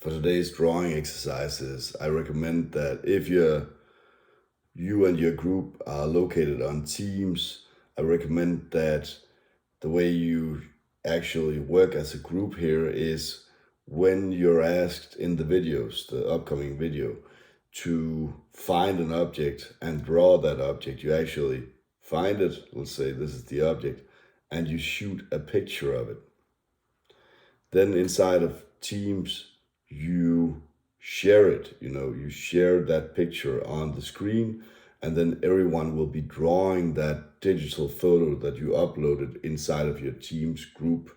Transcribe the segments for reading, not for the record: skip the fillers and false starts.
For today's drawing exercises, I recommend that if you and your group are located on teams, I recommend that the way you actually work as a group here is when you're asked in the videos, the upcoming video, to find an object and draw that object. You actually find it, let's say this is the object, and you shoot a picture of it. Then inside of Teams, you share it, you share that picture on the screen, and then everyone will be drawing that digital photo that you uploaded inside of your Teams group.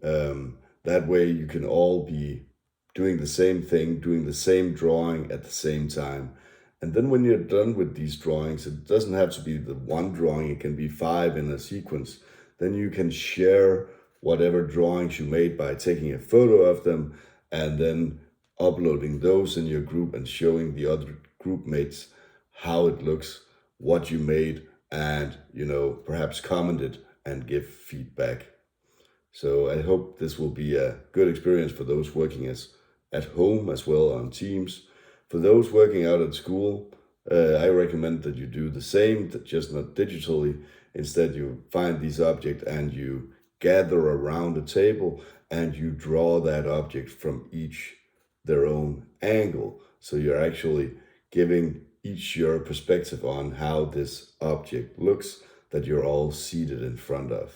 That way you can all be doing the same thing, doing the same drawing at the same time. And then when you're done with these drawings, it doesn't have to be the one drawing, it can be 5 in a sequence. Then you can share whatever drawings you made by taking a photo of them and then uploading those in your group and showing the other group mates how it looks, what you made, and perhaps comment it and give feedback. So I hope this will be a good experience for those working at home as well on Teams. For those working out at school, I recommend that you do the same, just not digitally. Instead, you find these objects and you gather around a table and you draw that object from each their own angle. So you're actually giving each your perspective on how this object looks that you're all seated in front of.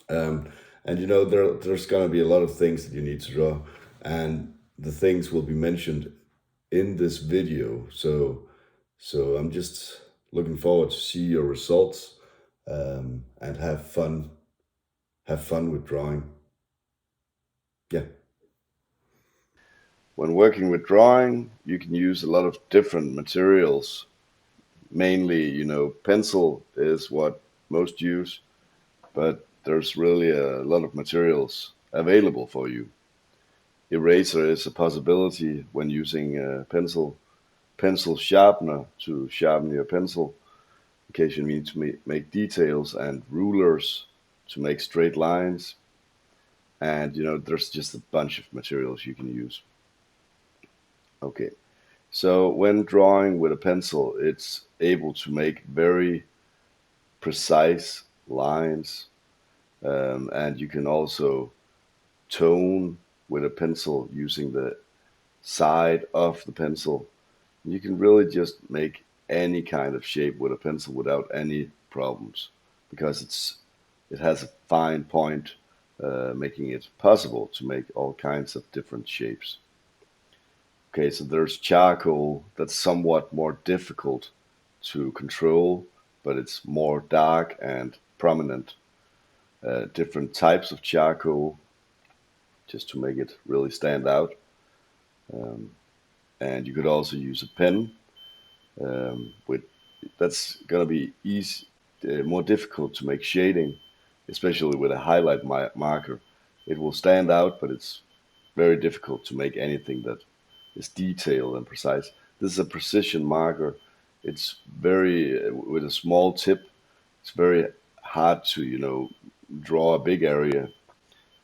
And there's going to be a lot of things that you need to draw, and the things will be mentioned in this video. So I'm just looking forward to see your results, and have fun with drawing. Yeah. When working with drawing, you can use a lot of different materials. Mainly, pencil is what most use, but there's really a lot of materials available for you. Eraser is a possibility when using a pencil sharpener to sharpen your pencil in case you need to make details, and rulers to make straight lines. And there's just a bunch of materials you can use. Okay, so when drawing with a pencil, it's able to make very precise lines. And you can also tone with a pencil using the side of the pencil. You can really just make any kind of shape with a pencil without any problems, because it has a fine point, making it possible to make all kinds of different shapes. Okay, so there's charcoal that's somewhat more difficult to control, but it's more dark and prominent. Different types of charcoal, just to make it really stand out. And you could also use a pen. With That's gonna be more difficult to make shading, especially with a highlight marker. It will stand out, but it's very difficult to make anything that is detailed and precise. This is a precision marker. It's very with a small tip. It's very hard to draw a big area.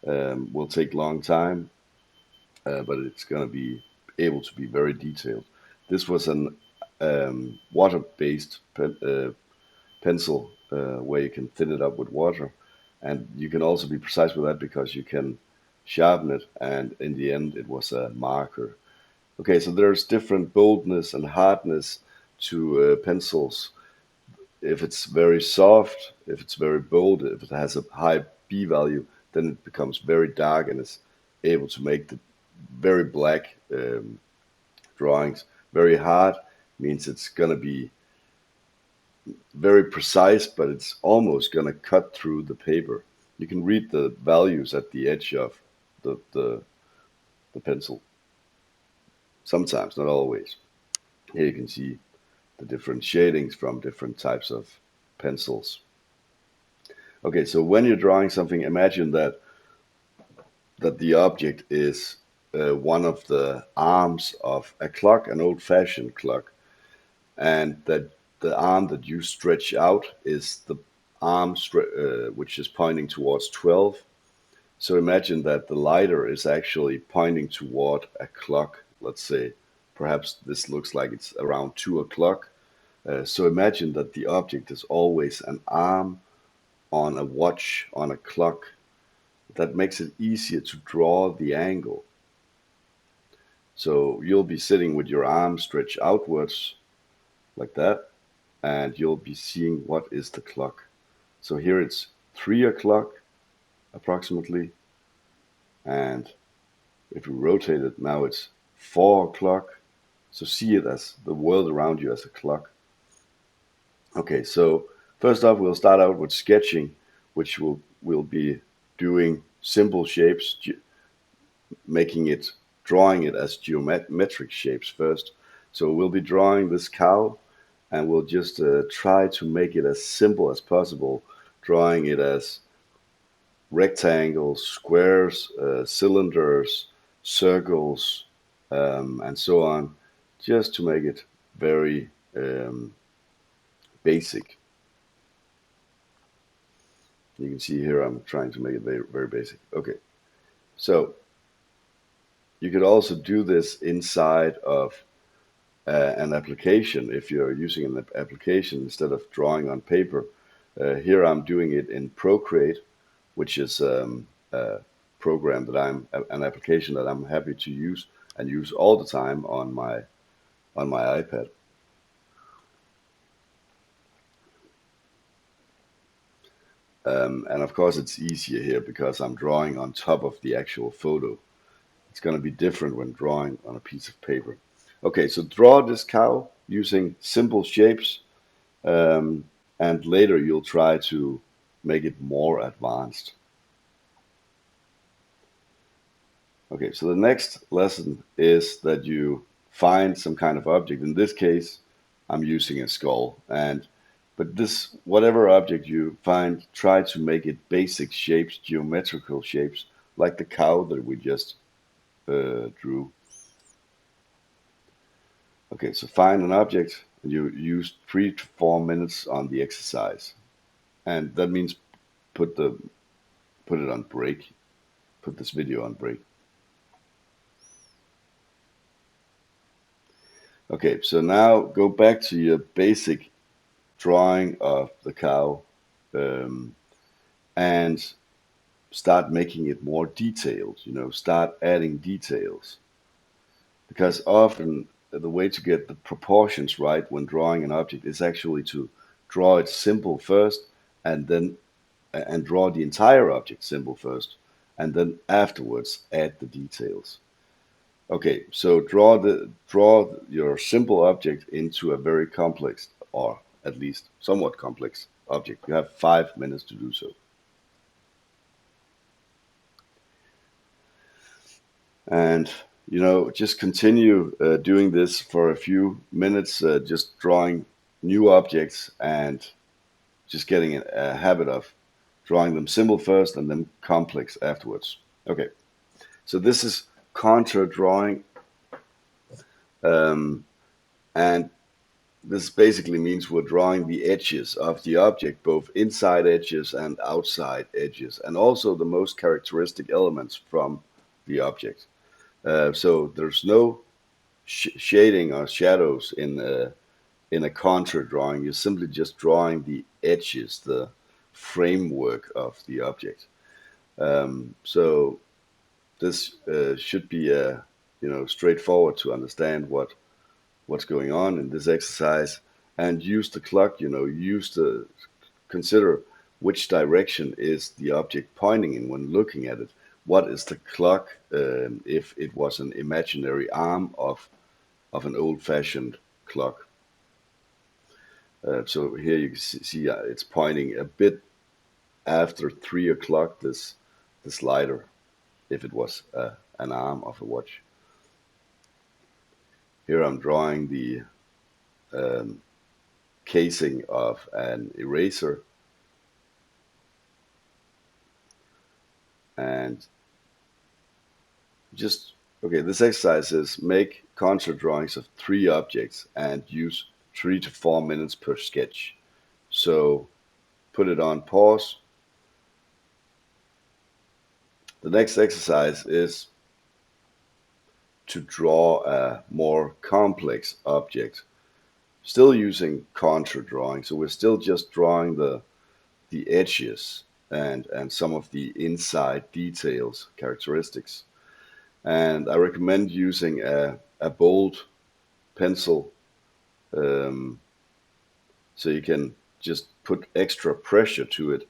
Will take long time, but it's going to be able to be very detailed. This was an water-based pencil, where you can thin it up with water, and you can also be precise with that because you can sharpen it, and in the end it was a marker. Okay, so there's different boldness and hardness to pencils. If it's very soft, if it's very bold, if it has a high B value, then it becomes very dark and is able to make the very black drawings. Very hard means it's going to be very precise, but it's almost going to cut through the paper. You can read the values at the edge of the pencil. Sometimes, not always. Here you can see the different shadings from different types of pencils. Okay, so when you're drawing something, imagine that the object is one of the arms of a clock, an old-fashioned clock, and that the arm that you stretch out is the arm which is pointing towards 12. So imagine that the lighter is actually pointing toward a clock. Let's say perhaps this looks like it's around 2 o'clock. So imagine that the object is always an arm on a watch, on a clock. That makes it easier to draw the angle. So you'll be sitting with your arm stretched outwards like that, and you'll be seeing what is the clock. So here it's 3 o'clock approximately, and if we rotate it, now it's 4 o'clock. So see it as the world around you as a clock. Okay, so first off, we'll start out with sketching, which we'll be doing simple shapes, drawing it as geometric shapes first. So we'll be drawing this cow, and we'll just try to make it as simple as possible, drawing it as rectangles, squares, cylinders, circles, and so on, just to make it very basic. You can see here I'm trying to make it very, very basic. Okay, so you could also do this inside of an application if you're using an application instead of drawing on paper. Here I'm doing it in Procreate, which is a program that an application that I'm happy to use and use all the time on my iPad. And of course, it's easier here because I'm drawing on top of the actual photo. It's going to be different when drawing on a piece of paper. Okay, so draw this cow using simple shapes, um, and later you'll try to make it more advanced. Okay, so the next lesson is that you find some kind of object. In this case, I'm using a skull, but this whatever object you find, try to make it basic shapes, geometrical shapes, like the cow that we just drew. Okay, so find an object, and you use 3 to 4 minutes on the exercise, and that means put the put it on break. Put this video on break. Okay, so now go back to your basic drawing of the cow, um, and start making it more detailed. Start adding details, because often the way to get the proportions right when drawing an object is actually to draw it simple first, and then draw the entire object simple first, and then afterwards add the details. Okay, so draw your simple object into a very complex, or at least somewhat complex object. You have 5 minutes to do so. And just continue doing this for a few minutes, just drawing new objects and just getting a habit of drawing them simple first and then complex afterwards. Okay, so this is contour drawing, and this basically means we're drawing the edges of the object, both inside edges and outside edges, and also the most characteristic elements from the object. So there's no shading or shadows in a contour drawing. You're simply just drawing the edges, the framework of the object. So this should be straightforward to understand what's going on in this exercise, and use the clock. Consider which direction is the object pointing in when looking at it. What is the clock, if it was an imaginary arm of an old-fashioned clock? So here you can see it's pointing a bit after 3 o'clock, this lighter, if it was an arm of a watch. Here I'm drawing the casing of an eraser, and okay, this exercise is make contour drawings of 3 objects and use 3 to 4 minutes per sketch. So put it on pause, The next exercise is to draw a more complex object, still using contour drawing. So we're still just drawing the edges and some of the inside details, characteristics. And I recommend using a bold pencil, um, so you can just put extra pressure to it,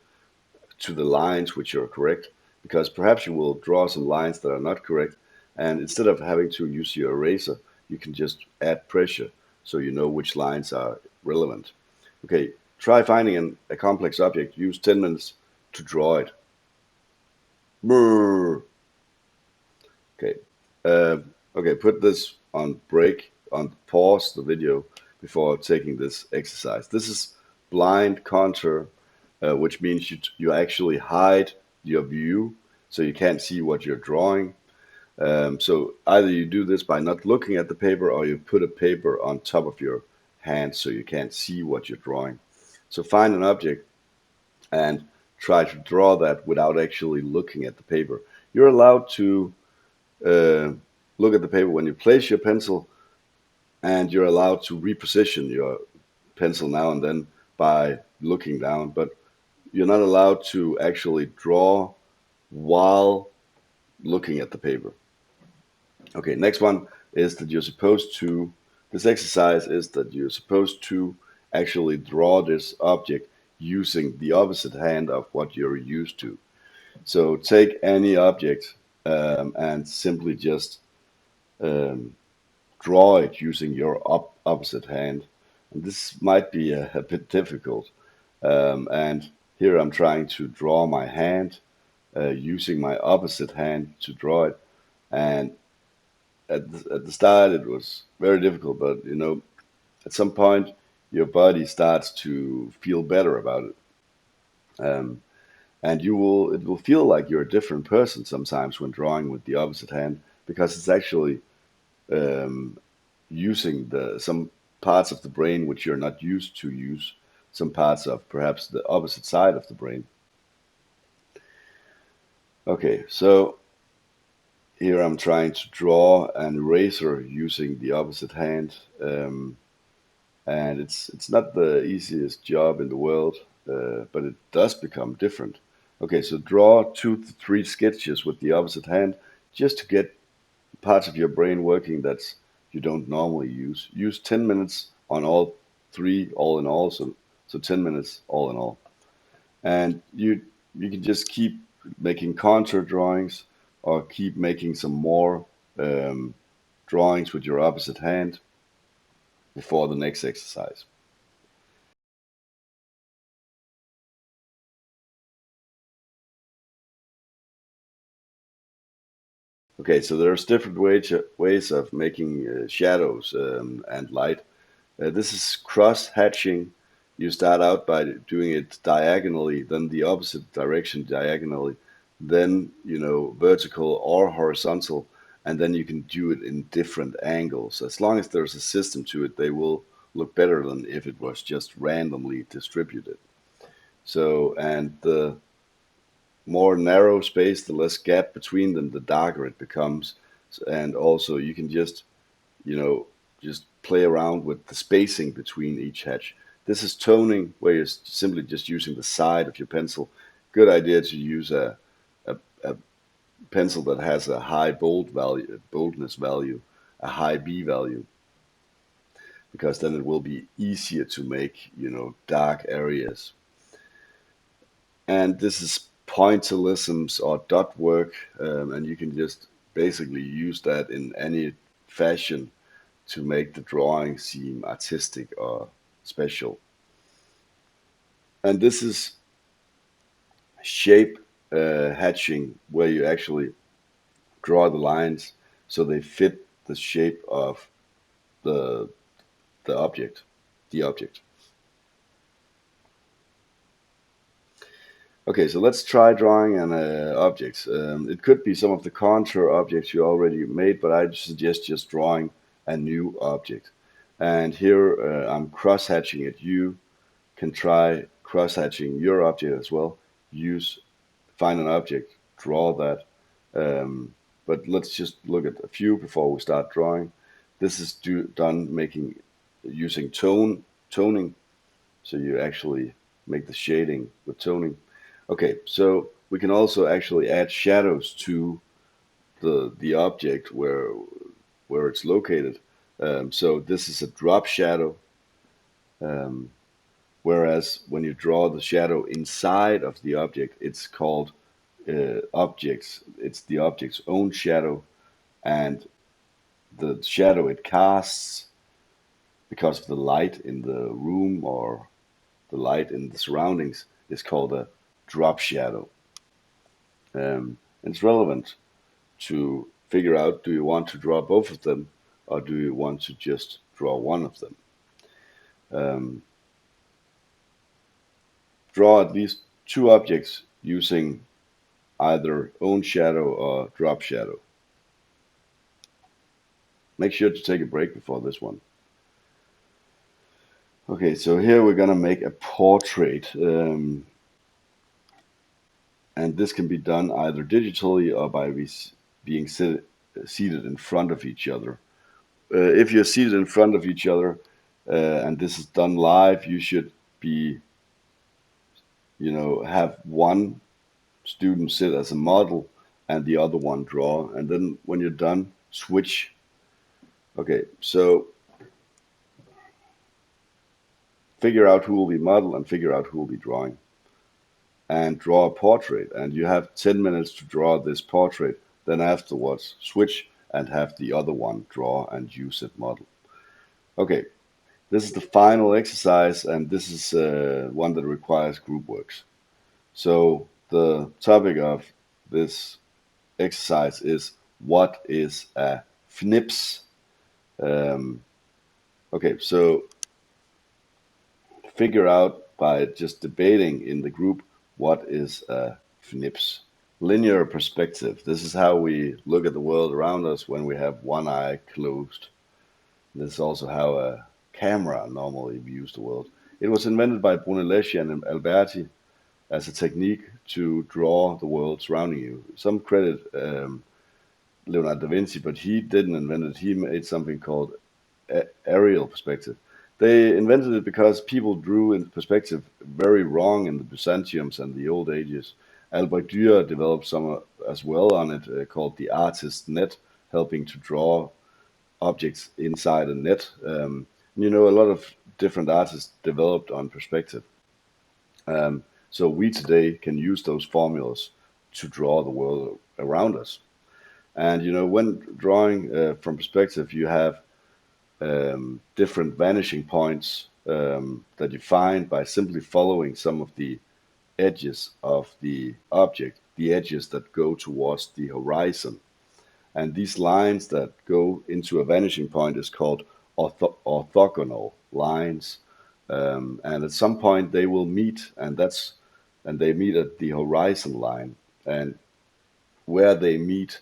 to the lines which are correct, because perhaps you will draw some lines that are not correct, and instead of having to use your eraser, you can just add pressure so you know which lines are relevant. Okay, try finding a complex object. Use 10 minutes to draw it. Brrr. Okay. Uh, okay, put this on break, on pause the video before taking this exercise. This is blind contour, which means you actually hide your view so you can't see what you're drawing. So either you do this by not looking at the paper, or you put a paper on top of your hand so you can't see what you're drawing. So find an object and try to draw that without actually looking at the paper. You're allowed to uh, look at the paper when you place your pencil, and you're allowed to reposition your pencil now and then by looking down, but you're not allowed to actually draw while looking at the paper. Okay, next one is that this exercise is that you're supposed to actually draw this object using the opposite hand of what you're used to. So take any object and simply just um, draw it using your opposite hand. And this might be a bit difficult. And here I'm trying to draw my hand using my opposite hand to draw it. And at the start, it was very difficult, but at some point, your body starts to feel better about it. Um, and it will feel like you're a different person sometimes when drawing with the opposite hand, because it's actually um, using some parts of the brain which you're not used to use, some parts of perhaps the opposite side of the brain. Okay, so here I'm trying to draw an eraser using the opposite hand, and it's not the easiest job in the world, but it does become different. Okay, so draw 2 to 3 sketches with the opposite hand just to get parts of your brain working that you don't normally use. Use 10 minutes on all three, all in all, so 10 minutes all in all. And you can just keep making contour drawings, or keep making some more um, drawings with your opposite hand before the next exercise. Okay, so there's different ways of making shadows and light. This is cross-hatching. You start out by doing it diagonally, then the opposite direction diagonally, then vertical or horizontal, and then you can do it in different angles. As long as there's a system to it, they will look better than if it was just randomly distributed. So, and the more narrow space, the less gap between them, the darker it becomes. And also, you can you know, just play around with the spacing between each hatch. This is toning, where you're simply just using the side of your pencil. Good idea to use a pencil that has a high boldness value, a high B value, because then it will be easier to make, dark areas. And this is pointillisms or dot work, and you can just basically use that in any fashion to make the drawing seem artistic or special. And this is shape hatching, where you actually draw the lines so they fit the shape of the the object, the object. Okay, so let's try drawing an objects. It could be some of the contour objects you already made, but I suggest just drawing a new object. And here I'm cross-hatching it. You can try cross-hatching your object as well. Find an object, draw that, But let's just look at a few before we start drawing. This is done using toning, so you actually make the shading with toning. Okay, so we can also actually add shadows to the object where it's located. So this is a drop shadow, um, whereas when you draw the shadow inside of the object, it's called objects. It's the object's own shadow, and the shadow it casts because of the light in the room or the light in the surroundings is called a drop shadow. And it's relevant to figure out, do you want to draw both of them or do you want to just draw one of them? Draw at least two objects using either own shadow or drop shadow. Make sure to take a break before this one. Okay, so here we're gonna make a portrait, and this can be done either digitally or by being seated in front of each other. If you're seated in front of each other, and this is done live, you should be, have one student sit as a model and the other one draw. And then when you're done, switch. Okay, so figure out who will be model and figure out who will be drawing. And draw a portrait. And you have 10 minutes to draw this portrait. Then afterwards, switch and have the other one draw and use it model. Okay, this is the final exercise, and this is one that requires group works. So the topic of this exercise is, what is a FNIPS? Okay, so figure out by just debating in the group, what is a FNIPS? Linear perspective. This is how we look at the world around us when we have one eye closed. This is also how a camera normally views the world. It was invented by Brunelleschi and Alberti as a technique to draw the world surrounding you. Some credit Leonardo da Vinci, but he didn't invent it. He made something called aerial perspective. They invented it because people drew in perspective very wrong in the Byzantiums and the old ages. Albert Dürer developed some as well on it, called the artist net, helping to draw objects inside a net. A lot of different artists developed on perspective. So we today can use those formulas to draw the world around us. And when drawing from perspective, you have different vanishing points that you find by simply following some of the edges of the object, the edges that go towards the horizon. And these lines that go into a vanishing point is called orthogonal lines. And at some point they will meet, and they meet at the horizon line. And where they meet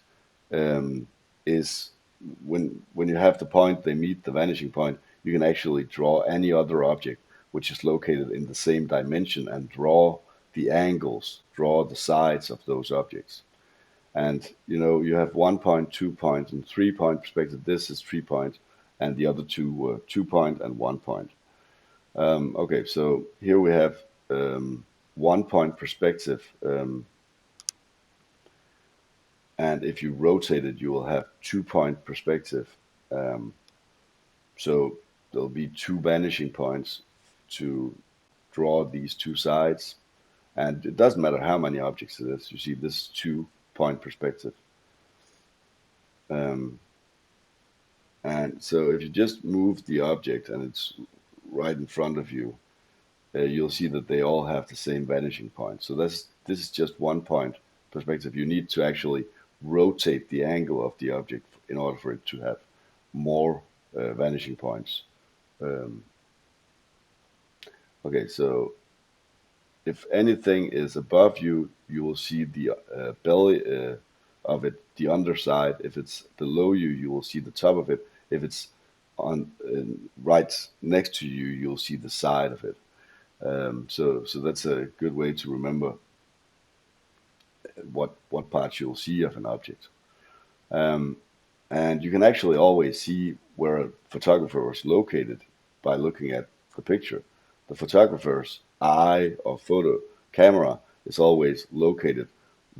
is when you have the point they meet the vanishing point, you can actually draw any other object which is located in the same dimension and draw the angles, draw the sides of those objects. And you have 1 point, 2 point, and 3 point perspective. This is 3 point, and the other two were 2 point and 1 point. Okay, so here we have 1 point perspective. And if you rotate it, you will have 2 point perspective. So there'll be two vanishing points to draw these two sides. And it doesn't matter how many objects it is. You see this 2 point perspective. And so if you just move the object and it's right in front of you, you'll see that they all have the same vanishing point. So this is just 1 point perspective. You need to actually rotate the angle of the object in order for it to have more vanishing points. Okay, so if anything is above you, you will see the belly of it, the underside. If it's below you, you will see the top of it. If it's on right next to you, you'll see the side of it. So that's a good way to remember what parts you'll see of an object. Um, and you can actually always see where a photographer was located by looking at the picture. The photographer's eye or photo camera is always located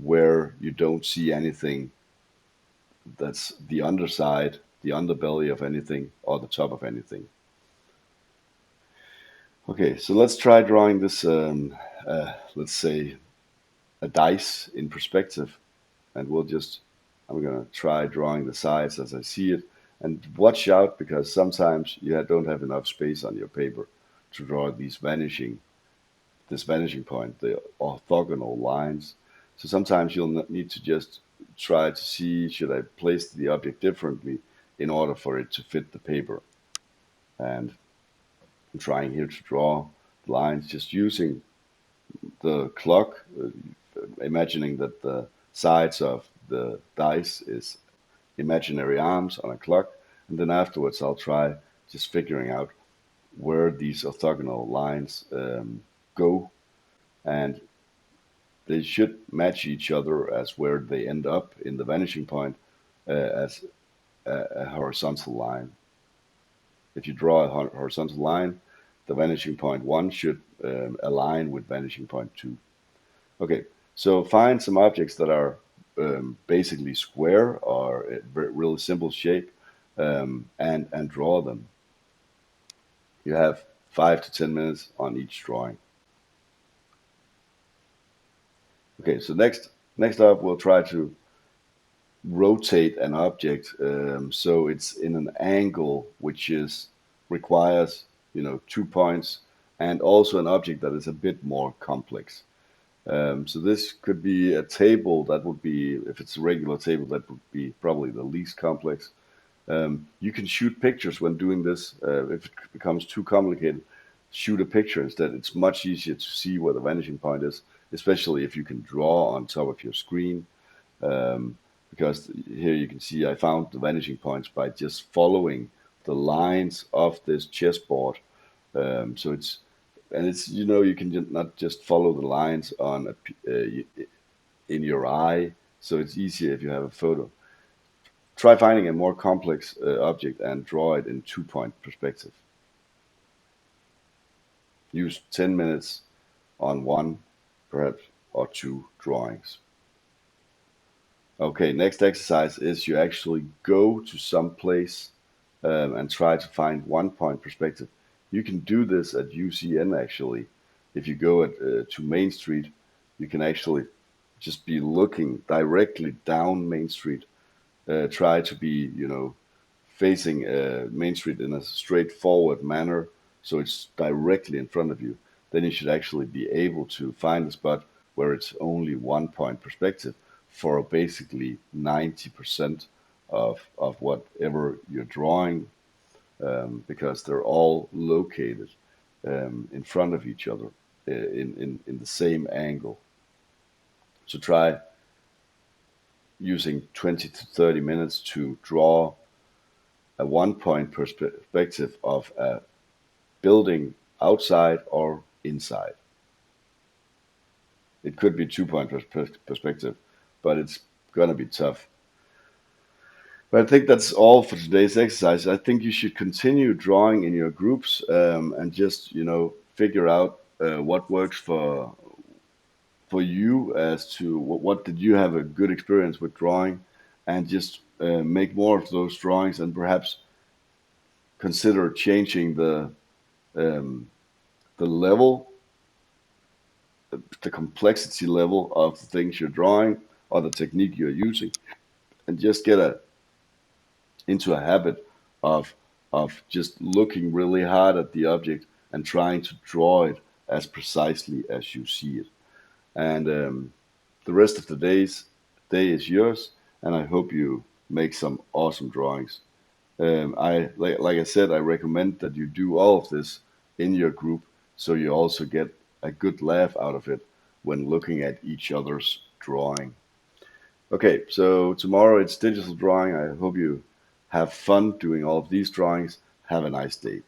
where you don't see anything that's the underside, the underbelly of anything, or the top of anything. Okay, so let's try drawing this, let's say, a dice in perspective, and I'm gonna try drawing the sides as I see it. And watch out, because sometimes you don't have enough space on your paper to draw this vanishing point, the orthogonal lines. So sometimes you'll need to just try to see, should I place the object differently in order for it to fit the paper. And I'm trying here to draw lines just using the clock, imagining that the sides of the dice is imaginary arms on a clock, and then afterwards I'll try just figuring out where these orthogonal lines go, and they should match each other as where they end up in the vanishing point as a horizontal line. If you draw a horizontal line, the vanishing point 1 should align with vanishing point 2. Okay, so find some objects that are basically square or a really simple shape, and draw them. You have 5 to 10 minutes on each drawing. Okay, so next up we'll try to rotate an object, so it's in an angle which requires 2 points, and also an object that is a bit more complex. So this could be a table that would be, if it's a regular table, that would be probably the least complex. You can shoot pictures when doing this. If it becomes too complicated, shoot a picture instead. It's much easier to see where the vanishing point is, especially if you can draw on top of your screen. Um, because here you can see I found the vanishing points by just following the lines of this chessboard. So it's you can not just follow the lines in your eye, so it's easier if you have a photo. Try finding a more complex object and draw it in 2 point perspective. Use 10 minutes on one, perhaps, or two drawings. Okay, next exercise is you actually go to some place and try to find 1 point perspective. You can do this at UCN actually. If you go to Main Street, you can actually just be looking directly down Main Street. Try to be, facing Main Street in a straightforward manner, so it's directly in front of you. Then you should actually be able to find a spot where it's only 1 point perspective for basically 90% of whatever you're drawing, because they're all located in front of each other in the same angle. So try using 20 to 30 minutes to draw a 1 point perspective of a building outside or inside. It could be 2 point perspective, but it's gonna be tough. But I think that's all for today's exercise. I think you should continue drawing in your groups, and just figure out what works for you, as to what did you have a good experience with drawing, and just make more of those drawings, and perhaps consider changing um, the level, the complexity level of the things you're drawing or the technique you're using, and just get into a habit of just looking really hard at the object and trying to draw it as precisely as you see it. And the rest of the day is yours, and I hope you make some awesome drawings. I like I said, I recommend that you do all of this in your group, so you also get a good laugh out of it when looking at each other's drawing. Okay, so tomorrow it's digital drawing. I hope you have fun doing all of these drawings. Have a nice day.